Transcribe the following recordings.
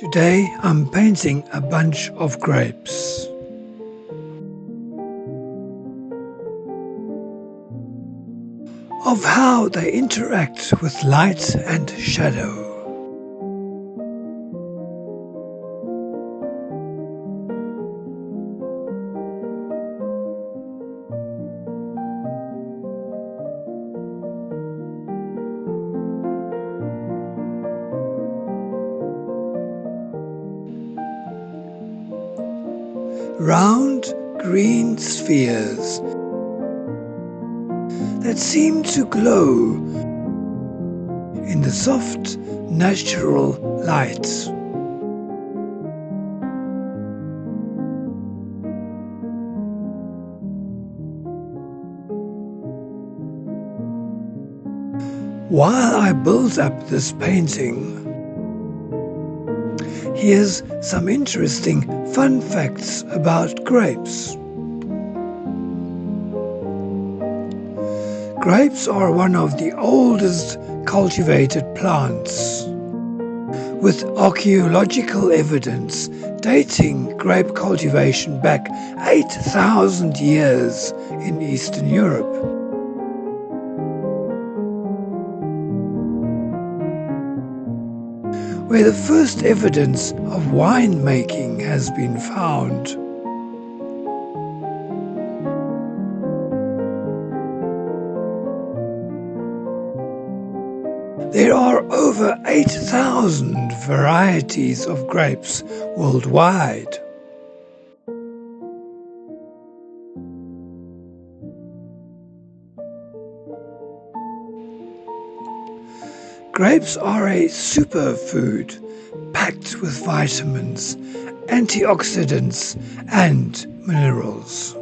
Today I'm painting a bunch of grapes. Of how they interact with light and shadow. Round green spheres that seem to glow in the soft natural light. While I build up this painting, here's some interesting fun facts about grapes. Grapes are one of the oldest cultivated plants, with archaeological evidence dating grape cultivation back 8,000 years in Eastern Europe. Where the first evidence of winemaking has been found. There are over 8,000 varieties of grapes worldwide. Grapes are a superfood packed with vitamins, antioxidants, and minerals.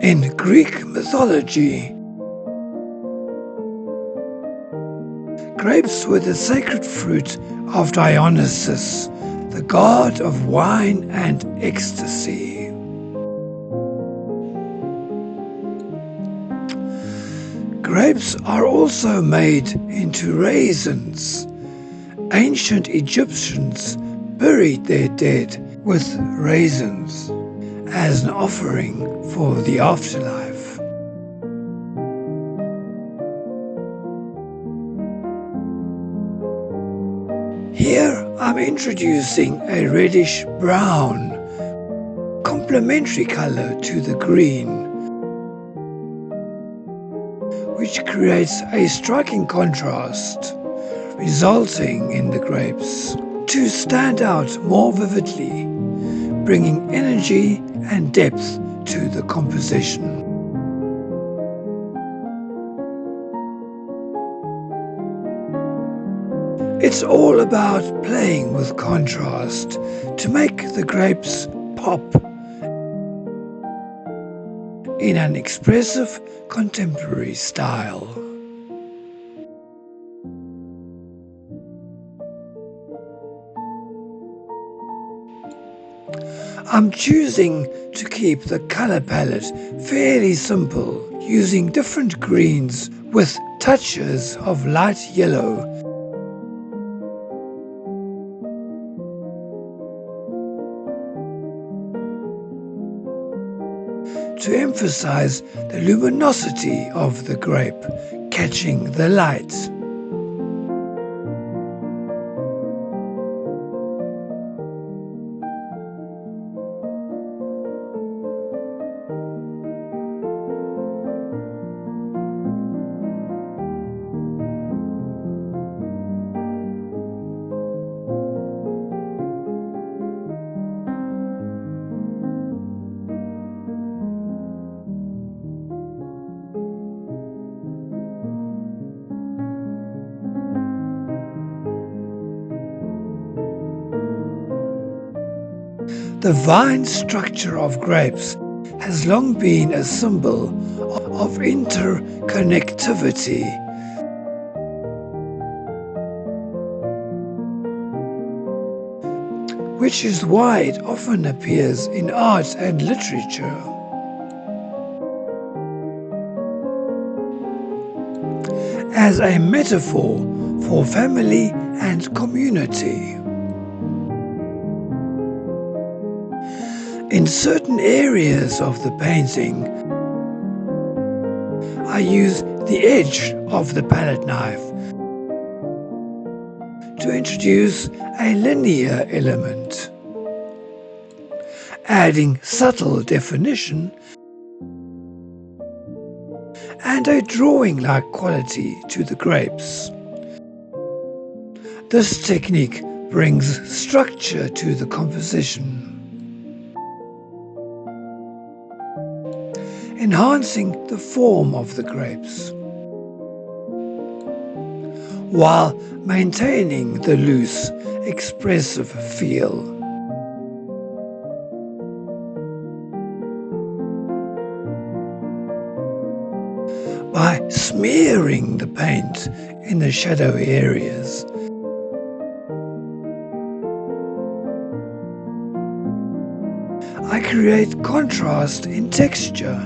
In Greek mythology, grapes were the sacred fruit of Dionysus, the god of wine and ecstasy. Grapes are also made into raisins. Ancient Egyptians buried their dead with raisins as an offering for the afterlife. Here I'm introducing a reddish brown, complementary color to the green, which creates a striking contrast, resulting in the grapes to stand out more vividly, bringing energy and depth to the composition. It's all about playing with contrast to make the grapes pop in an expressive contemporary style. I'm choosing to keep the color palette fairly simple, using different greens with touches of light yellow. To emphasize the luminosity of the grape, catching the light. The vine structure of grapes has long been a symbol of interconnectivity which is why it often appears in art and literature. As a metaphor for family and community. In certain areas of the painting, I use the edge of the palette knife to introduce a linear element, adding subtle definition and a drawing-like quality to the grapes. This technique brings structure to the composition, enhancing the form of the grapes, while maintaining the loose, expressive feel. By smearing the paint in the shadowy areas, I create contrast in texture,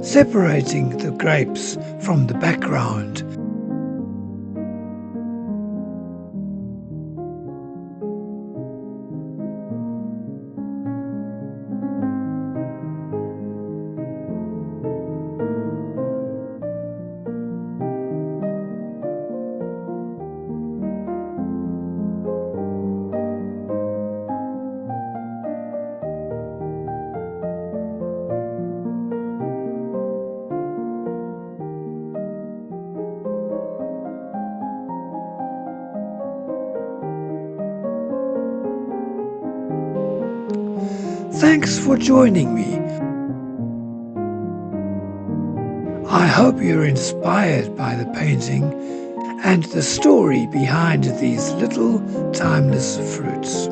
separating the grapes from the background. Thanks for joining me. I hope you're inspired by the painting and the story behind these little timeless fruits.